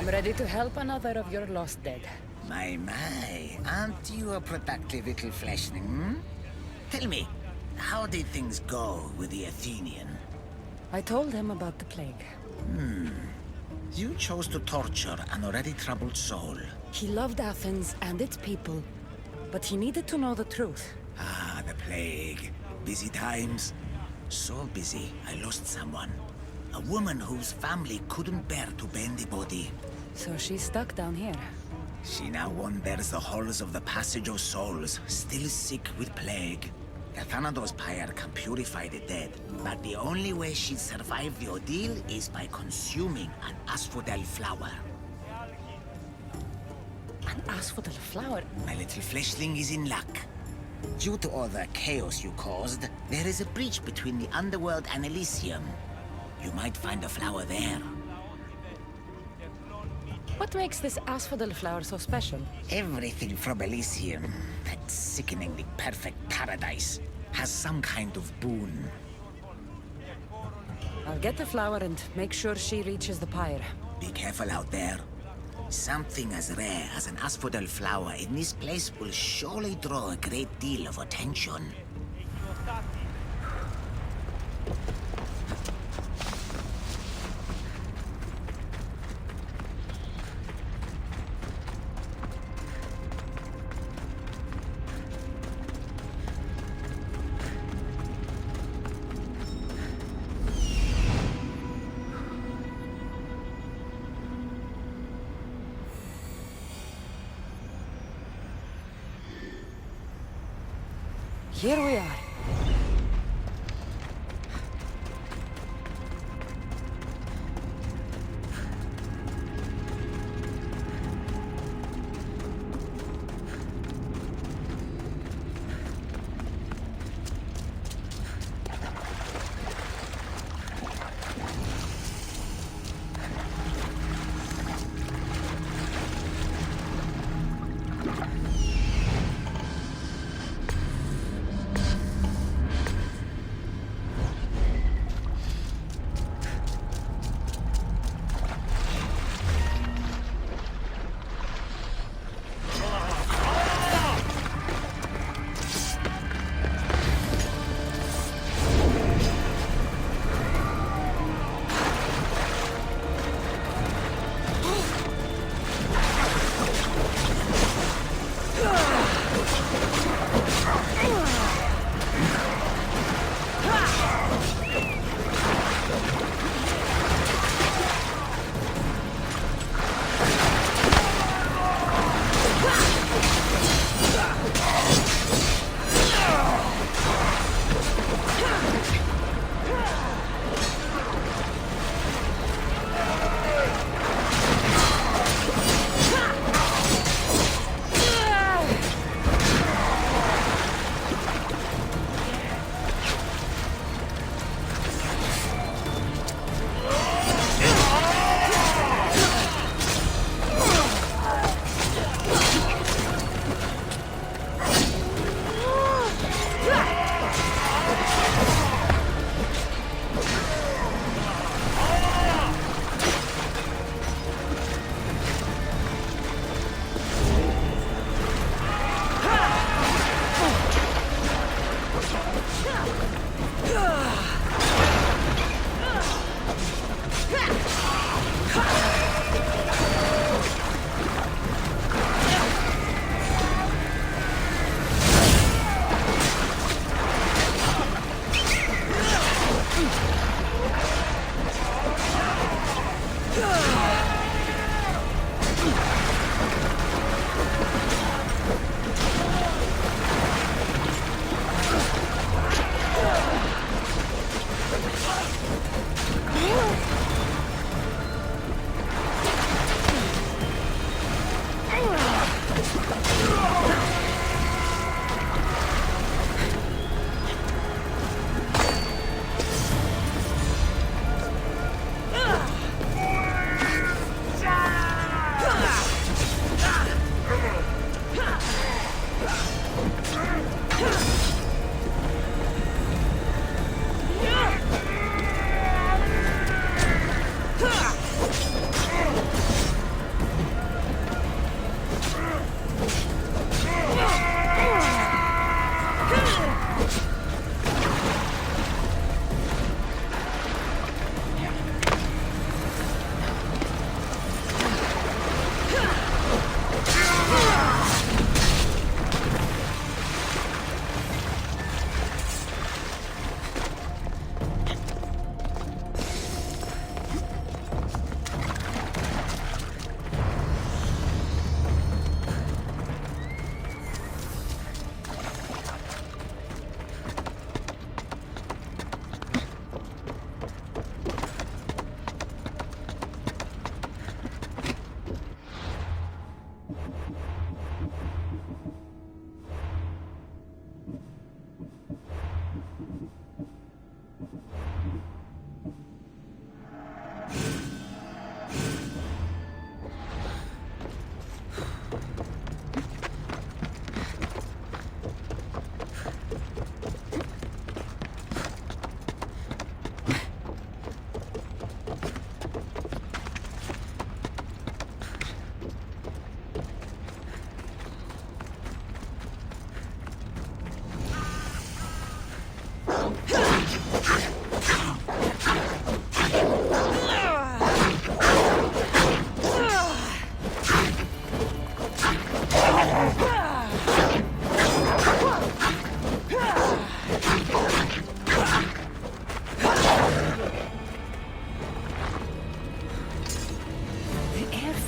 I'm ready to help another of your lost dead. My, aren't you a productive little fleshling, hmm? Tell me, how did things go with the Athenian? I told him about the plague. You chose to torture an already troubled soul. He loved Athens and its people, but he needed to know the truth. Ah, the plague. Busy times. So busy, I lost someone. A woman whose family couldn't bear to bury the body. So she's stuck down here. She now wanders the halls of the Passage of Souls, still sick with plague. The Thanatos pyre can purify the dead, but the only way she'd survive the ordeal is by consuming an asphodel flower. An asphodel flower? My little fleshling is in luck. Due to all the chaos you caused, there is a breach between the underworld and Elysium. You might find a flower there. What makes this asphodel flower so special? Everything from Elysium, that sickeningly perfect paradise, has some kind of boon. I'll get the flower and make sure she reaches the pyre. Be careful out there. Something as rare as an asphodel flower in this place will surely draw a great deal of attention. Here we are.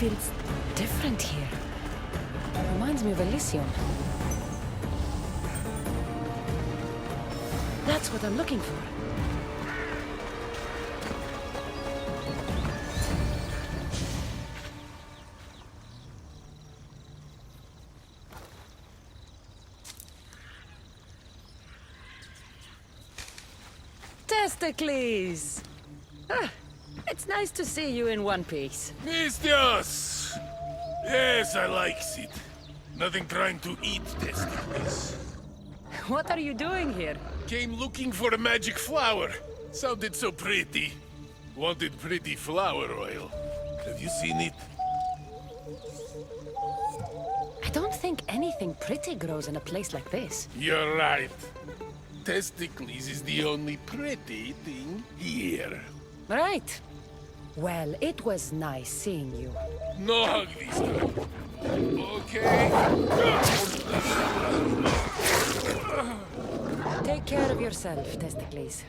feels different here. Reminds me of Elysium. That's what I'm looking for. Testicles! Ah, it's nice to see you in one piece. Mistios! Yes, I likes it. Nothing trying to eat testicles. What are you doing here? Came looking for a magic flower. Sounded so pretty. Wanted pretty flower oil. Have you seen it? I don't think anything pretty grows in a place like this. You're right. Testicles is the only pretty thing here. Right. Well, it was nice seeing you. No hug this time. Okay? Take care of yourself, Testicles.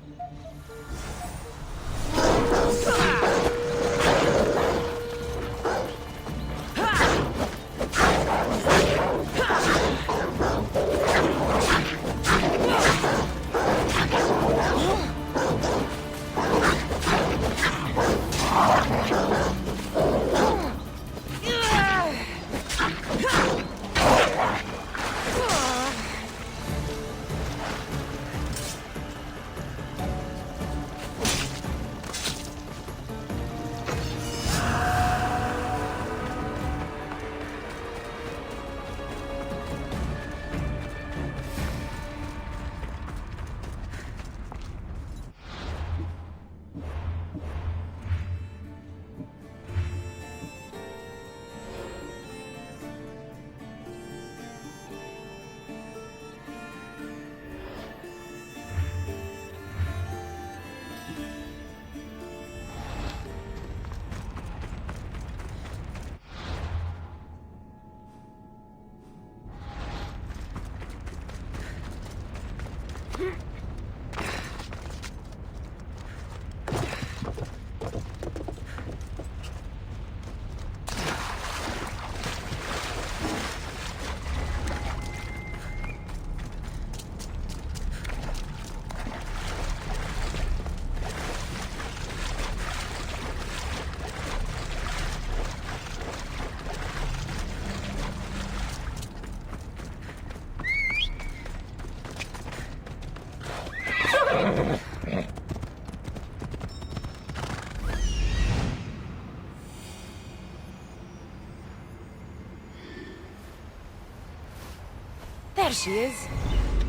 There she is.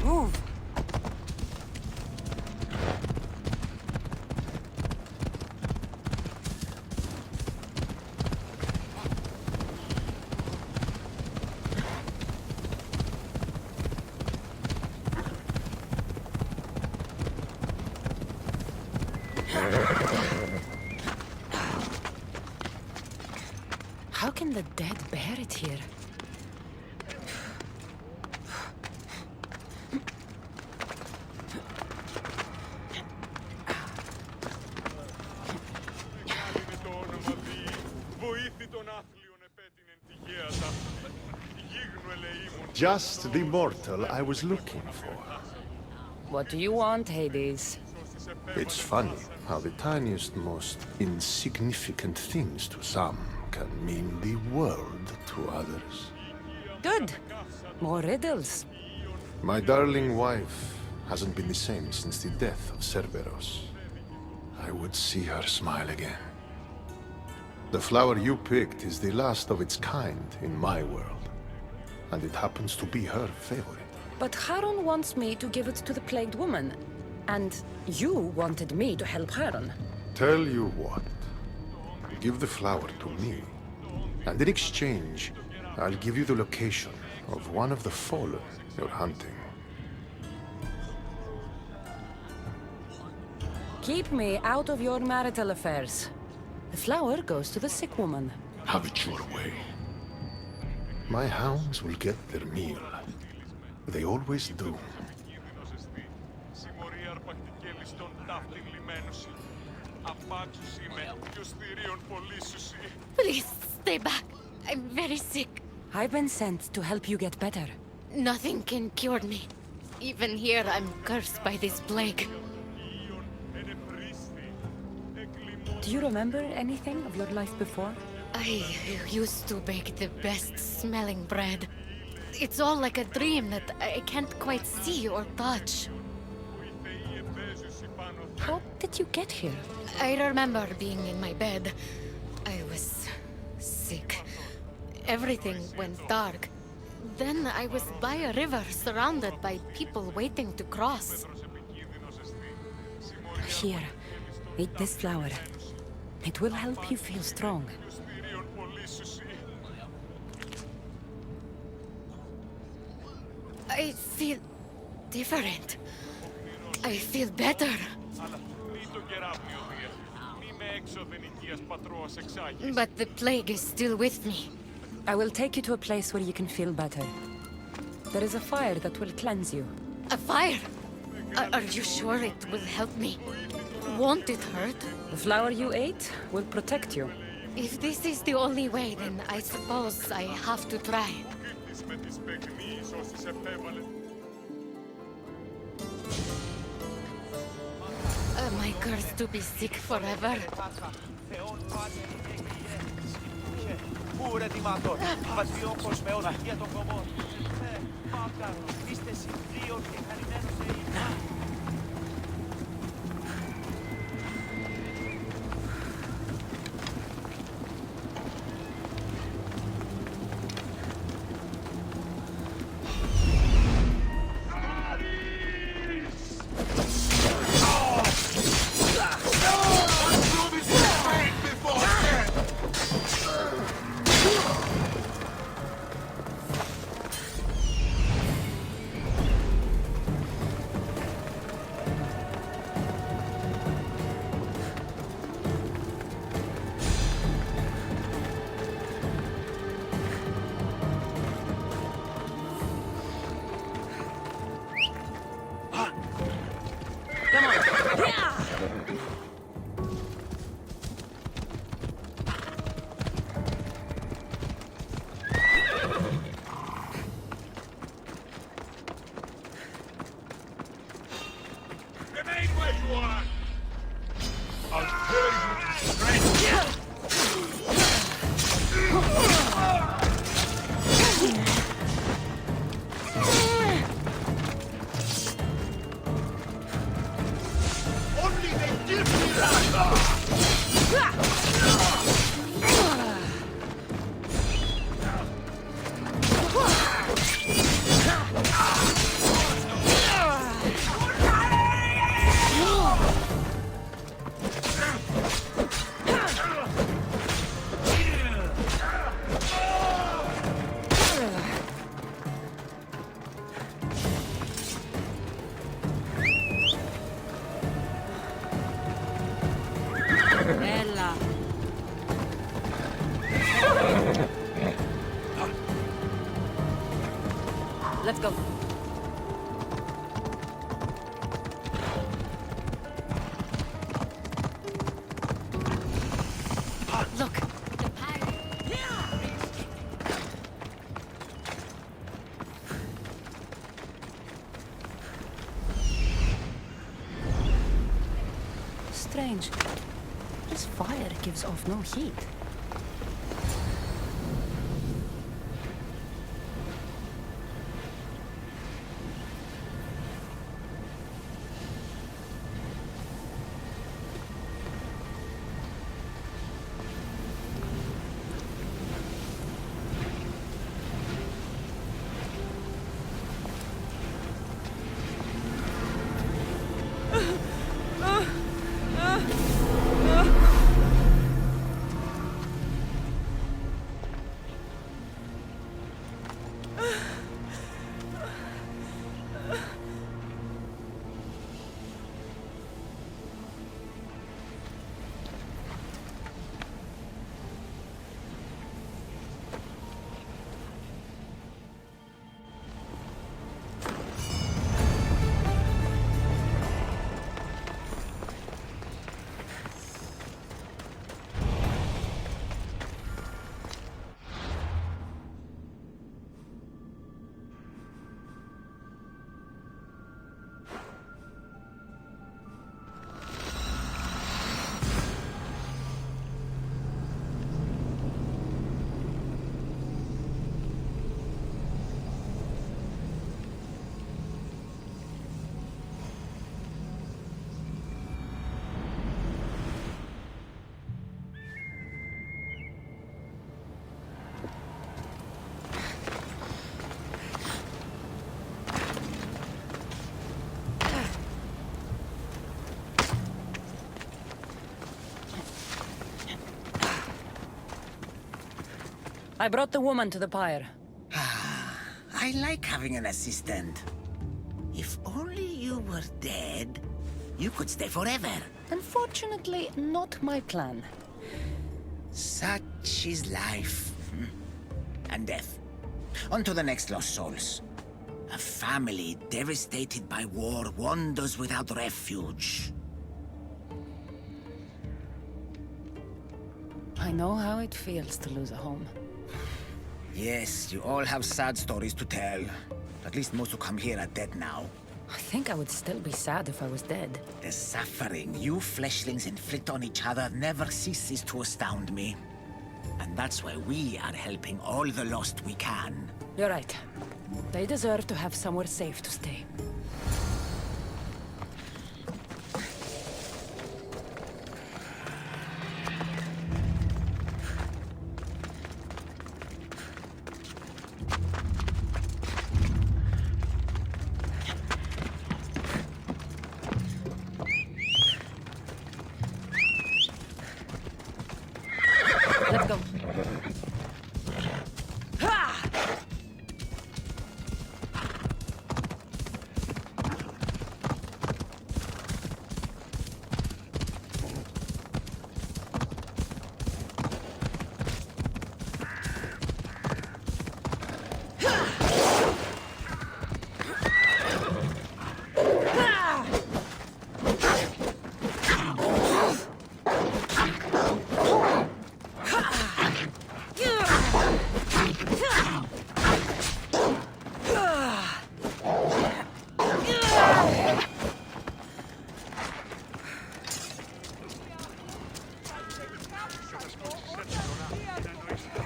Move. How can the dead bear it here? Just the mortal I was looking for. What do you want, Hades? It's funny how the tiniest, most insignificant things to some can mean the world to others. Good. More riddles. My darling wife hasn't been the same since the death of Cerberus. I would see her smile again. The flower you picked is the last of its kind in my world, and it happens to be her favorite. But Charon wants me to give it to the plagued woman. And you wanted me to help Charon. Tell you what, give the flower to me, and in exchange, I'll give you the location of one of the fallen you're hunting. Keep me out of your marital affairs. The flower goes to the sick woman. Have it your way. My hounds will get their meal. They always do. Please, stay back. I'm very sick. I've been sent to help you get better. Nothing can cure me. Even here, I'm cursed by this plague. Do you remember anything of your life before? I used to bake the best smelling bread. It's all like a dream that I can't quite see or touch. How did you get here? I remember being in my bed. I was sick. Everything went dark. Then I was by a river surrounded by people waiting to cross. Here, eat this flower. It will help you feel strong. I feel different. I feel better. But the plague is still with me. I will take you to a place where you can feel better. There is a fire that will cleanse you. A fire? Are you sure it will help me? Won't it hurt? The flower you ate will protect you. If this is the only way, then I suppose I have to try. Am I cursed to be sick forever? Bella. Let's go. Look, the pie. Strange. This fire gives off no heat. I brought the woman to the pyre. I like having an assistant. If only you were dead, you could stay forever. Unfortunately, not my plan. Such is life. And death. On to the next lost souls. A family devastated by war wanders without refuge. I know how it feels to lose a home. Yes, you all have sad stories to tell. At least most who come here are dead now. I think I would still be sad if I was dead. The suffering you fleshlings inflict on each other never ceases to astound me. And that's why we are helping all the lost we can. You're right. They deserve to have somewhere safe to stay. Let's go.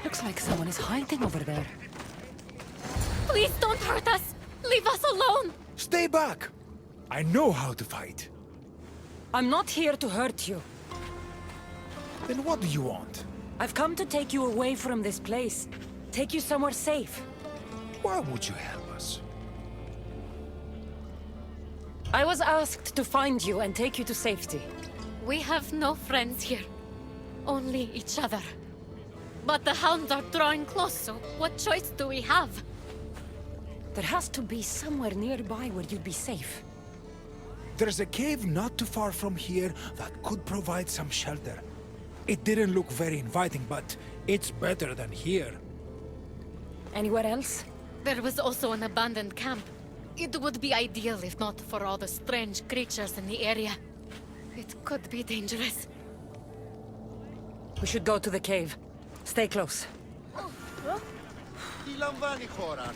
Looks like someone is hiding over there. Please don't hurt us! Leave us alone! Stay back! I know how to fight. I'm not here to hurt you. Then what do you want? I've come to take you away from this place. Take you somewhere safe. Why would you help us? I was asked to find you and take you to safety. We have no friends here. Only each other. But the hounds are drawing close, so what choice do we have? There has to be somewhere nearby where you'd be safe. There's a cave not too far from here that could provide some shelter. It didn't look very inviting, but it's better than here. Anywhere else? There was also an abandoned camp. It would be ideal if not for all the strange creatures in the area. It could be dangerous. We should go to the cave. Stay close. Τι λαμβάνει η χώρα?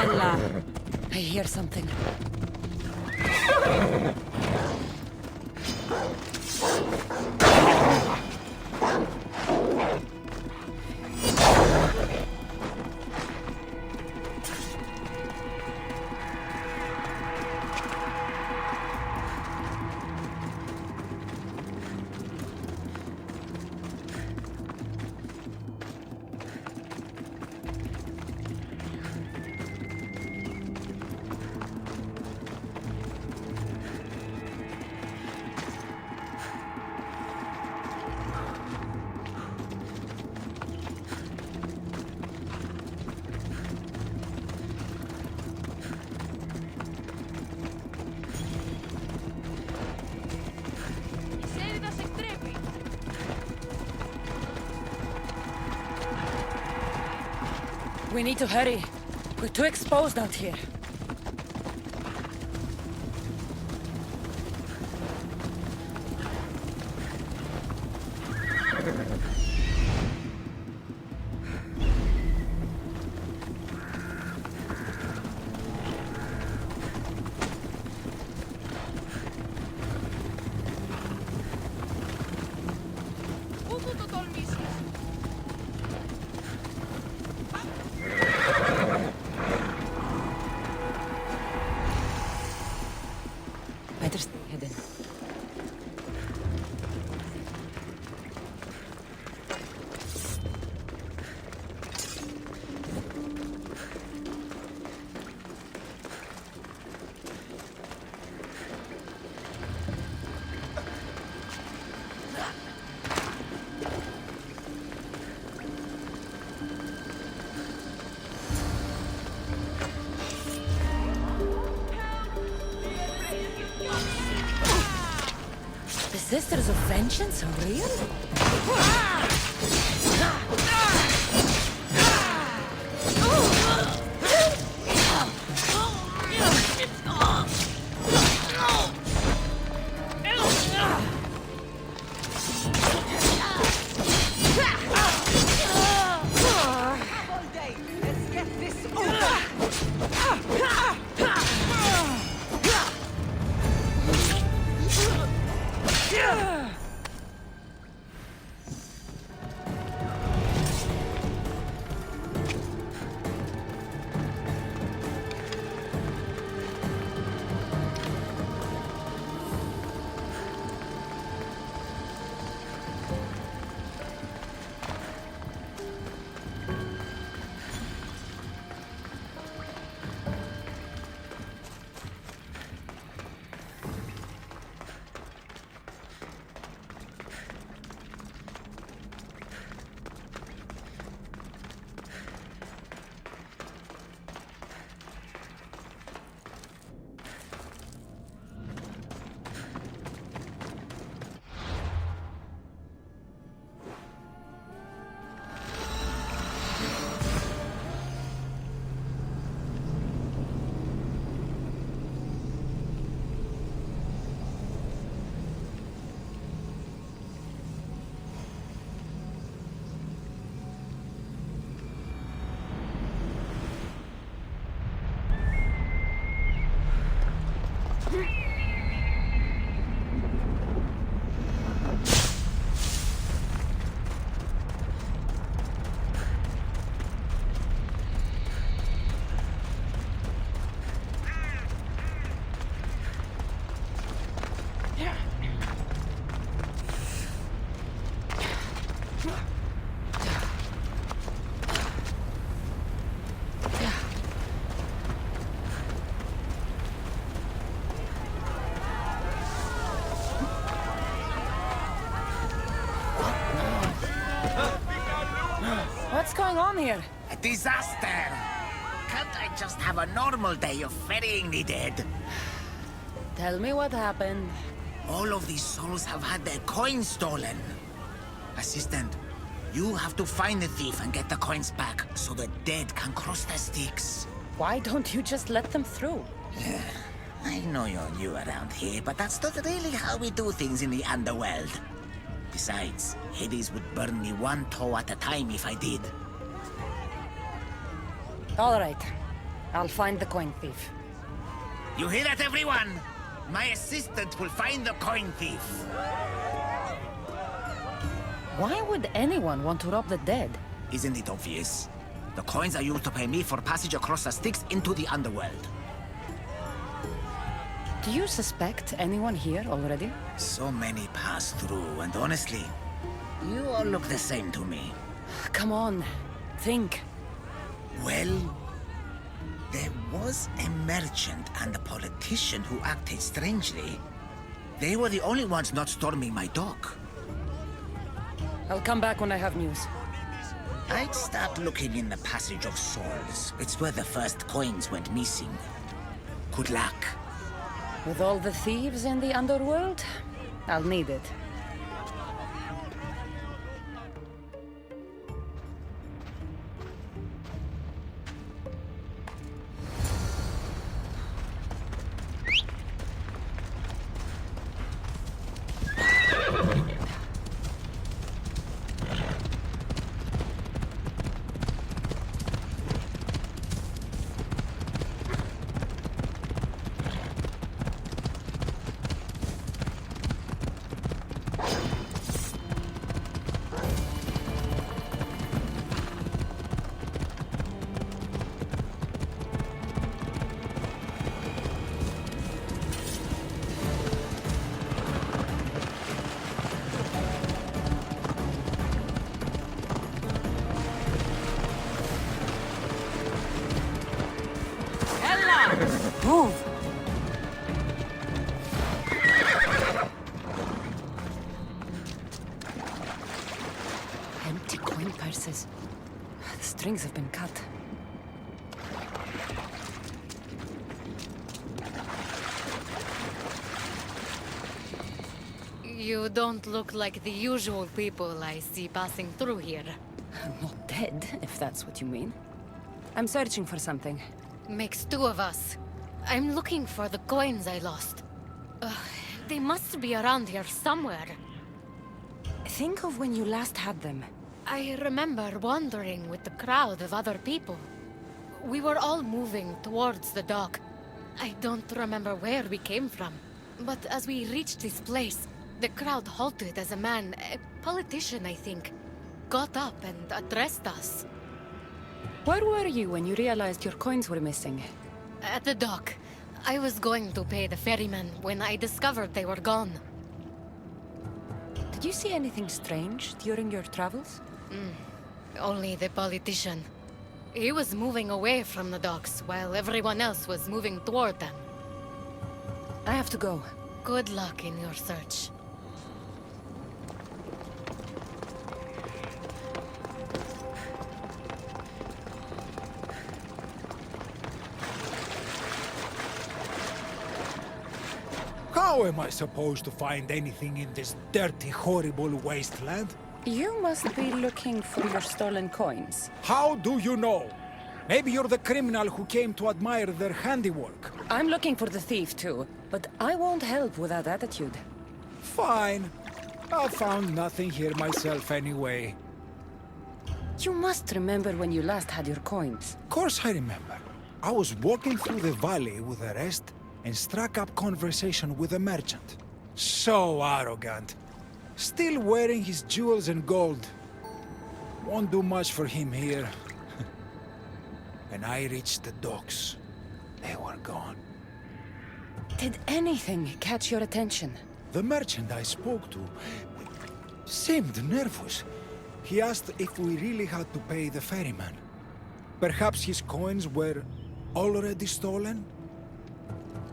Ella! I hear something. We need to hurry. We're too exposed out here. Sisters of Vengeance are real? What's going on here? A disaster! Can't I just have a normal day of ferrying the dead? Tell me what happened. All of these souls have had their coins stolen. Assistant, you have to find the thief and get the coins back so the dead can cross the Styx. Why don't you just let them through? I know you're new around here, but that's not really how we do things in the underworld. Besides, Hades would burn me one toe at a time if I did. All right. I'll find the coin thief. You hear that, everyone? My assistant will find the coin thief. Why would anyone want to rob the dead? Isn't it obvious? The coins are used to pay me for passage across the Styx into the underworld. Do you suspect anyone here already? So many pass through, and honestly, you all look the same to me. Come on. Think. Well, there was a merchant and a politician who acted strangely. They were the only ones not storming my dock. I'll come back when I have news. I'd start looking in the Passage of Souls. It's where the first coins went missing. Good luck. With all the thieves in the underworld, I'll need it. Move! Empty coin purses. The strings have been cut. You don't look like the usual people I see passing through here. I'm not dead, if that's what you mean. I'm searching for something. Makes two of us. I'm looking for the coins I lost. They must be around here somewhere. Think of when you last had them. I remember wandering with the crowd of other people. We were all moving towards the dock. I don't remember where we came from. But as we reached this place, the crowd halted as a man, a politician I think, got up and addressed us. Where were you when you realized your coins were missing? At the dock. I was going to pay the ferryman when I discovered they were gone. Did you see anything strange during your travels? Only the politician. He was moving away from the docks while everyone else was moving toward them. I have to go. Good luck in your search. How am I supposed to find anything in this dirty, horrible wasteland? You must be looking for your stolen coins. How do you know? Maybe you're the criminal who came to admire their handiwork. I'm looking for the thief too, but I won't help with that attitude. Fine. I found nothing here myself anyway. You must remember when you last had your coins. Of course I remember. I was walking through the valley with the rest and struck up conversation with a merchant. So arrogant. Still wearing his jewels and gold. Won't do much for him here. When I reached the docks, they were gone. Did anything catch your attention? The merchant I spoke to seemed nervous. He asked if we really had to pay the ferryman. Perhaps his coins were already stolen?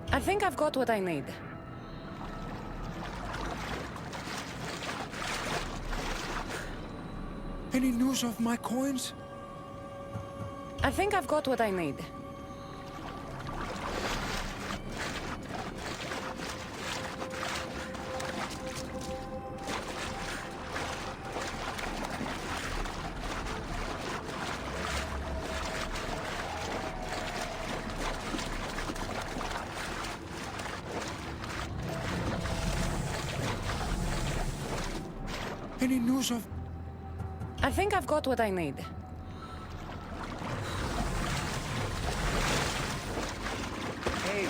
I think I've got what I need. Any news of my coins? I think I've got what I need. Any news of... I think I've got what I need. Hey,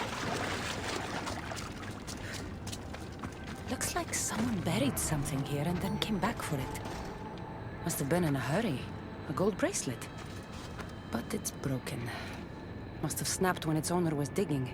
Looks like someone buried something here and then came back for it. Must have been in a hurry. A gold bracelet. But it's broken. Must have snapped when its owner was digging.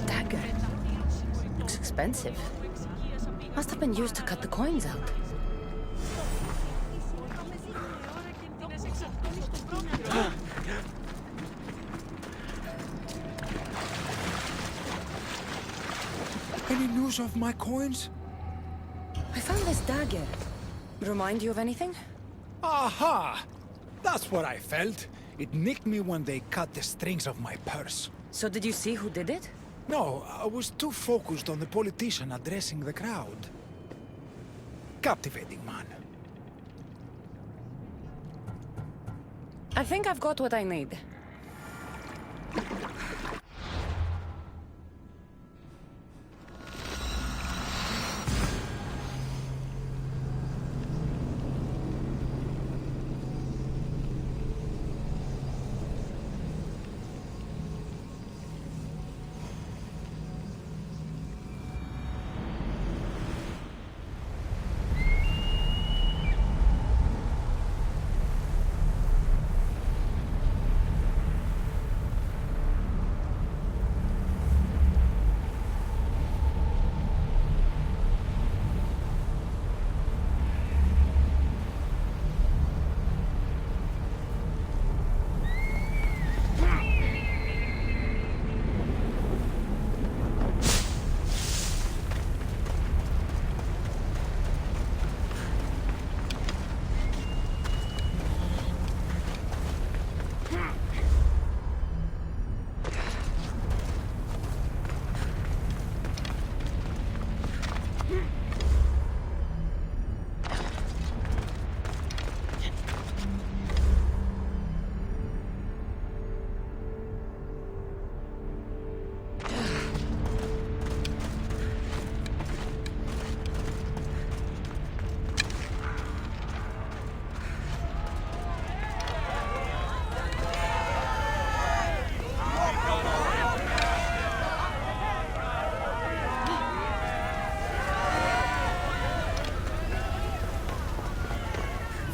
Dagger. Looks expensive. Must have been used to cut the coins out. any news of my coins? I found this dagger. Remind you of anything? Aha! That's what I felt. It nicked me when they cut the strings of my purse. So did you see who did it? No, I was too focused on the politician addressing the crowd. Captivating man. I think I've got what I need.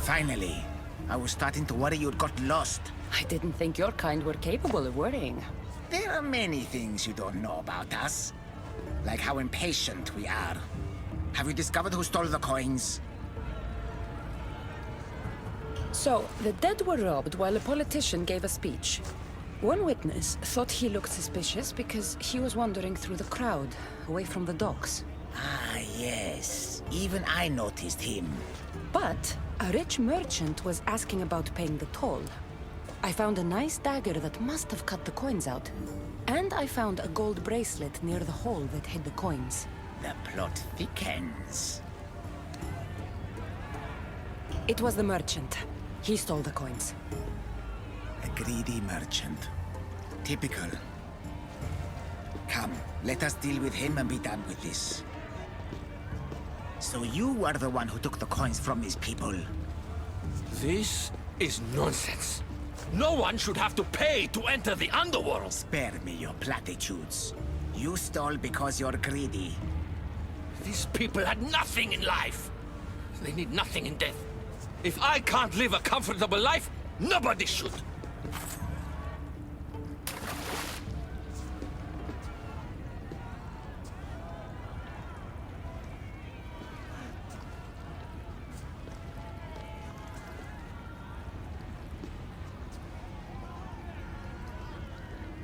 Finally. I was starting to worry you'd got lost. I didn't think your kind were capable of worrying. There are many things you don't know about us. Like how impatient we are. Have you discovered who stole the coins? So, the dead were robbed while a politician gave a speech. One witness thought he looked suspicious because he was wandering through the crowd, away from the docks. Ah, yes. Even I noticed him. But a rich merchant was asking about paying the toll. I found a nice dagger that must have cut the coins out. And I found a gold bracelet near the hole that hid the coins. The plot thickens. It was the merchant. He stole the coins. A greedy merchant. Typical. Come, let us deal with him and be done with this. So you were the one who took the coins from these people? This is nonsense. No one should have to pay to enter the underworld. Spare me your platitudes. You stole because you're greedy. These people had nothing in life. They need nothing in death. If I can't live a comfortable life, nobody should.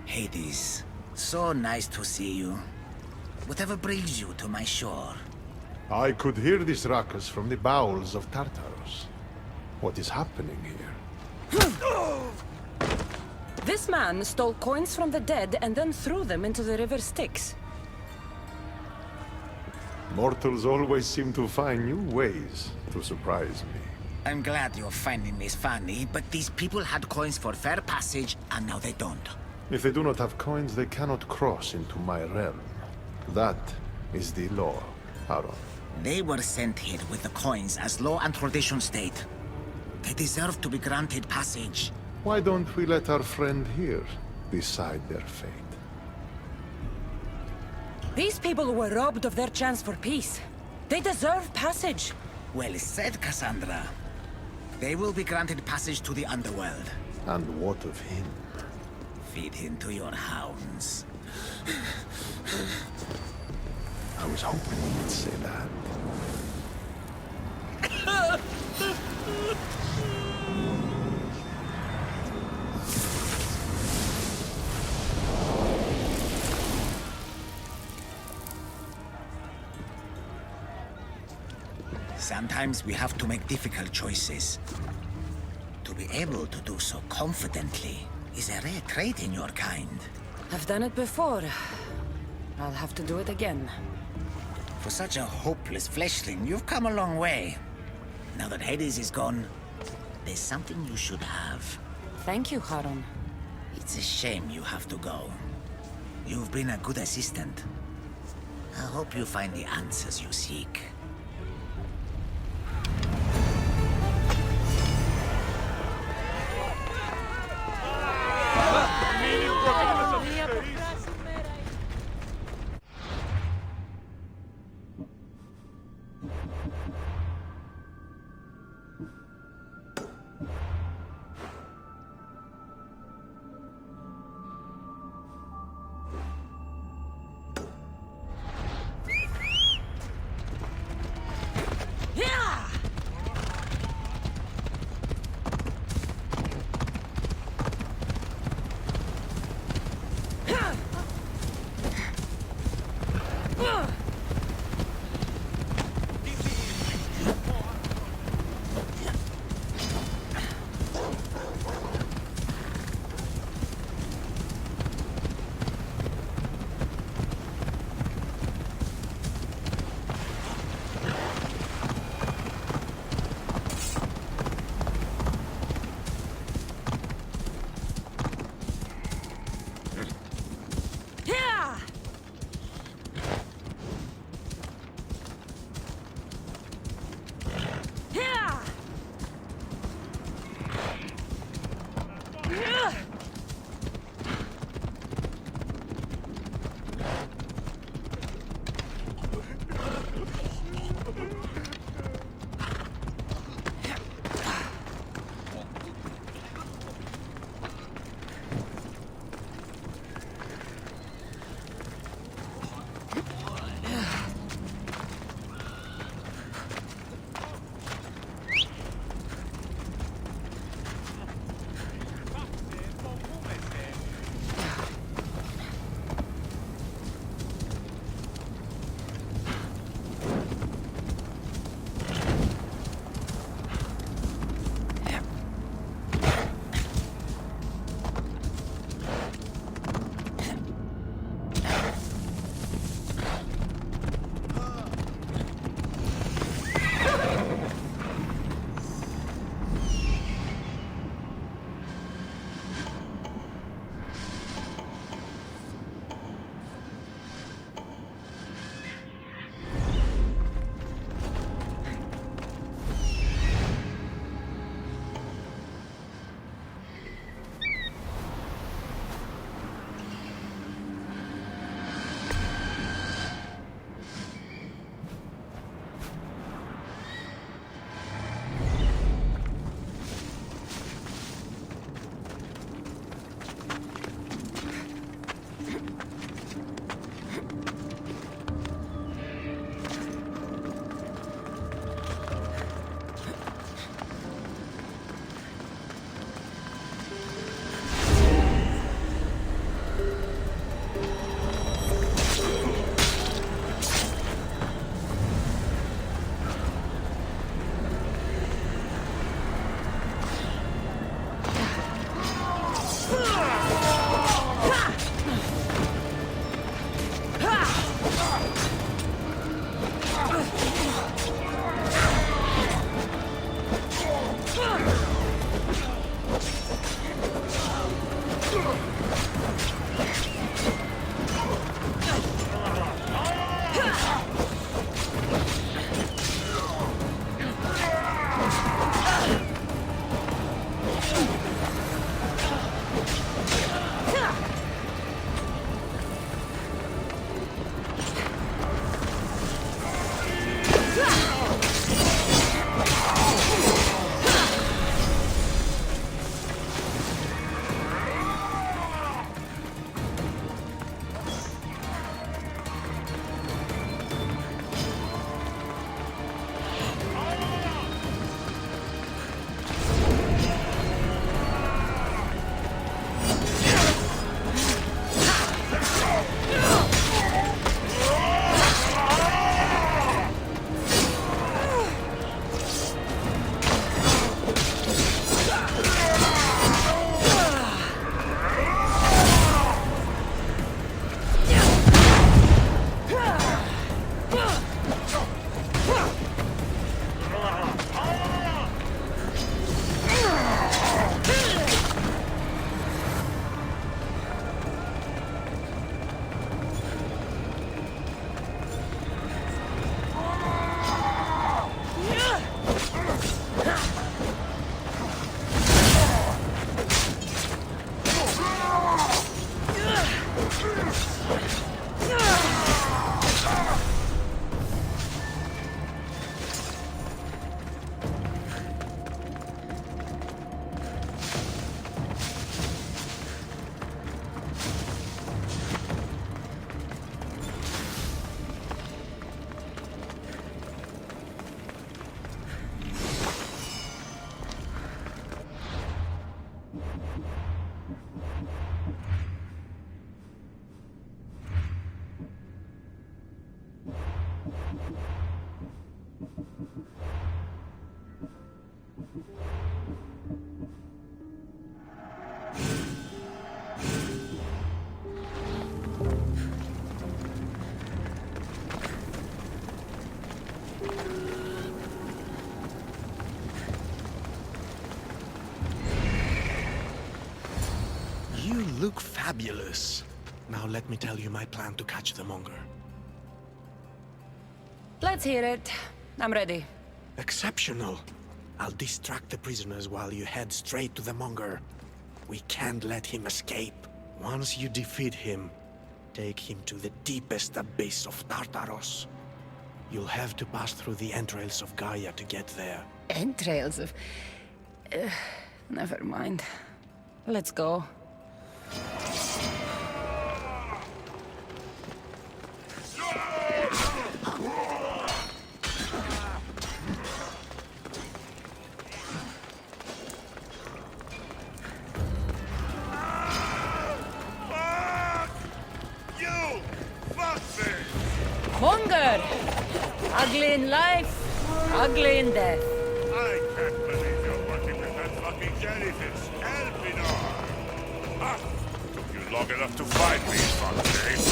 Hades, so nice to see you. Whatever brings you to my shore? I could hear this ruckus from the bowels of Tartarus. What is happening here? This man stole coins from the dead and then threw them into the river Styx. Mortals always seem to find new ways to surprise me. I'm glad you're finding this funny, but these people had coins for fair passage, and now they don't. If they do not have coins, they cannot cross into my realm. That is the law, Aaron. They were sent here with the coins as law and tradition state. They deserve to be granted passage. Why don't we let our friend here decide their fate? These people were robbed of their chance for peace. They deserve passage. Well said, Cassandra. They will be granted passage to the underworld. And what of him? Feed him to your hounds. I was hoping you would say that. Sometimes we have to make difficult choices. To To be able to do so confidently is a rare trait in your kind. I've done it before. I'll have to do it again. For such a hopeless fleshling, you've come a long way. Now that Hades is gone, there's something you should have. Thank you, Charon. It's a shame you have to go. You've been a good assistant. I hope you find the answers you seek. Fabulous. Now let me tell you my plan to catch the monger. Let's hear it. I'm ready. Exceptional. I'll distract the prisoners while you head straight to the monger. We can't let him escape. Once you defeat him, take him to the deepest abyss of Tartaros. You'll have to pass through the entrails of Gaia to get there. Entrails of... never mind. Let's go. Hunger! Ugly in life, ugly in death. I can't believe you're working with that fucking jellyfish. Elpidor! Ah! Took you long enough to find me, fuckface.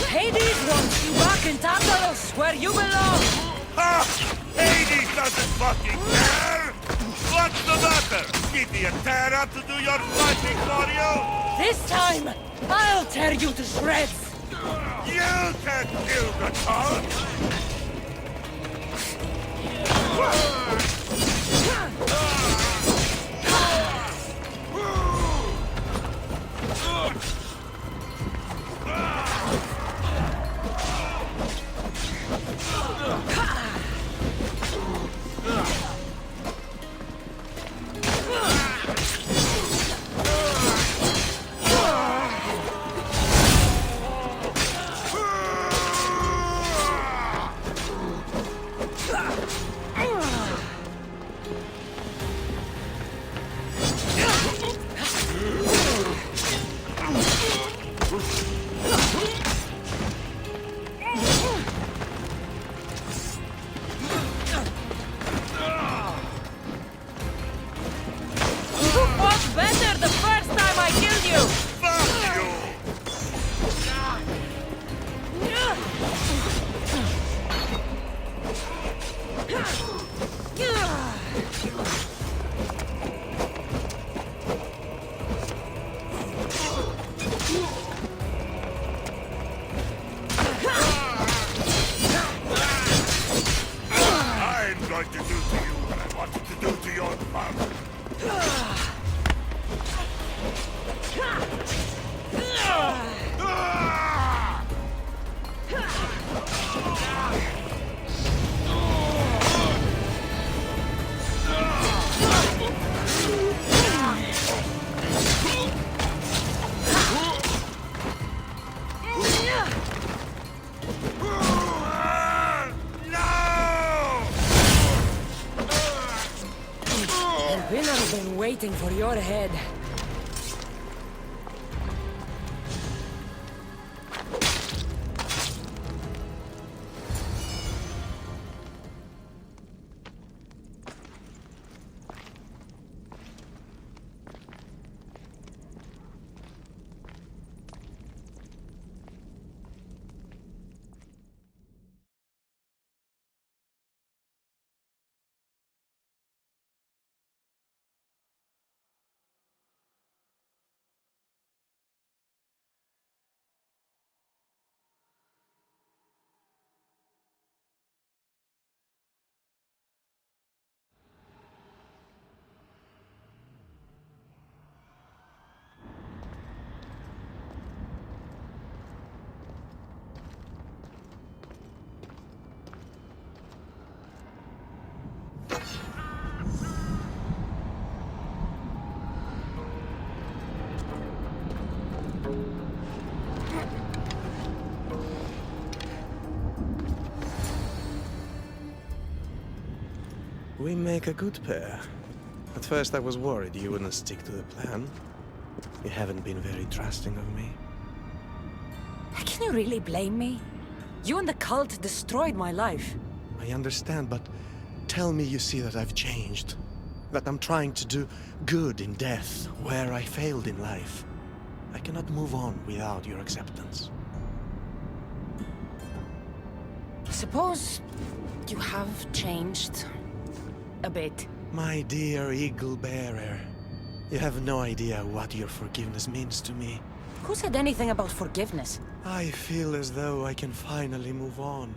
Hades wants you back in Tartarus, where you belong! Ha! Hades doesn't fucking care! What's the matter? Give me a Terra to do your fighting for you? This time, I'll tear you to shreds! You can't kill the god! Better the first time I killed you! Fuck you! I'm going to do to you what I wanted to do to your mother. The winner's been waiting for your head. We make a good pair. At first I was worried you wouldn't stick to the plan. You haven't been very trusting of me. Can you really blame me? You and the cult destroyed my life. I understand, but tell me you see that I've changed. That I'm trying to do good in death, where I failed in life. I cannot move on without your acceptance. Suppose you have changed a bit. My dear eagle bearer, you have no idea what your forgiveness means to me. Who said anything about forgiveness? I feel as though I can finally move on.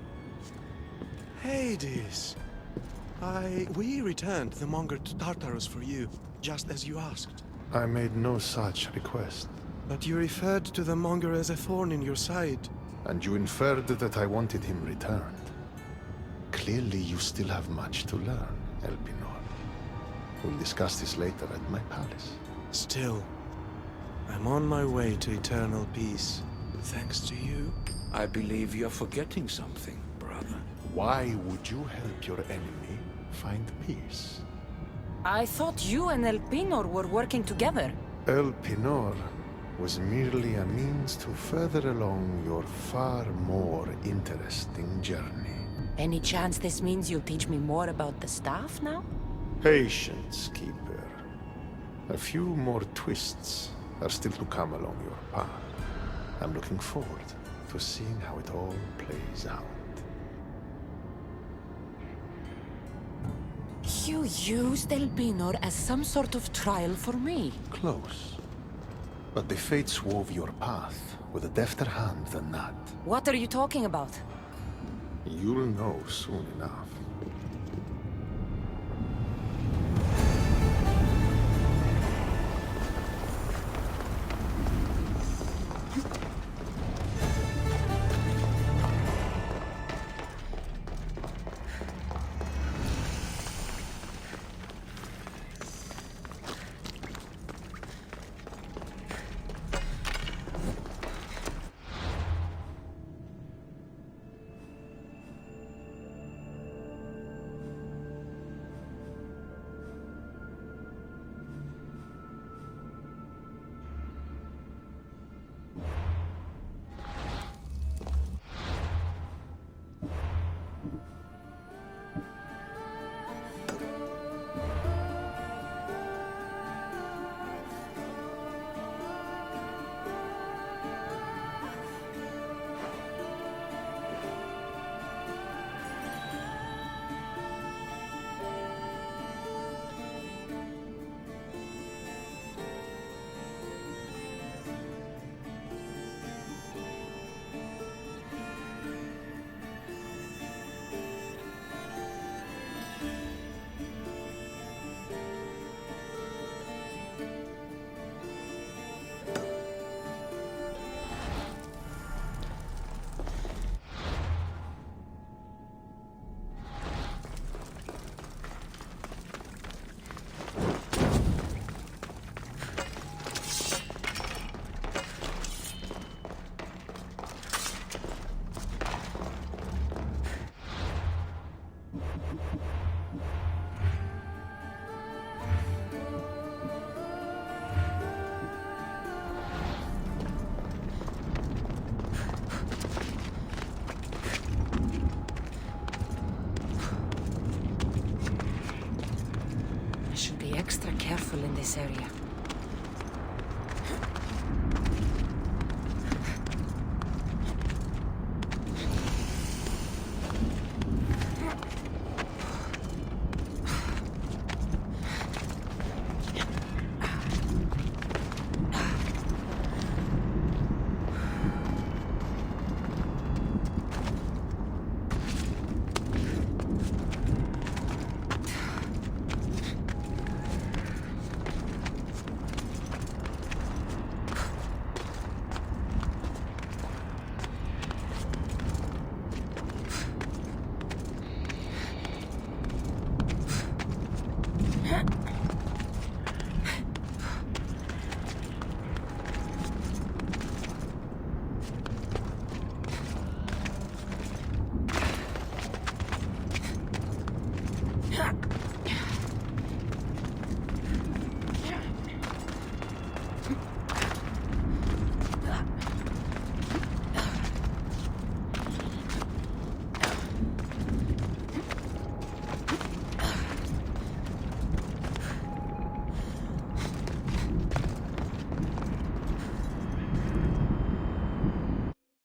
Hades! We returned the monger to Tartarus for you, just as you asked. I made no such request. But you referred to the monger as a thorn in your side. And you inferred that I wanted him returned. Clearly you still have much to learn, Elpinor. We'll discuss this later at my palace. Still, I'm on my way to eternal peace, thanks to you. I believe you're forgetting something, brother. Why would you help your enemy find peace? I thought you and Elpinor were working together. Elpinor was merely a means to further along your far more interesting journey. Any chance this means you'll teach me more about the staff now? Patience, Keeper. A few more twists are still to come along your path. I'm looking forward to seeing how it all plays out. You used Elpinor as some sort of trial for me. Close. But the fates wove your path with a defter hand than that. What are you talking about? You'll know soon enough. I should be extra careful in this area.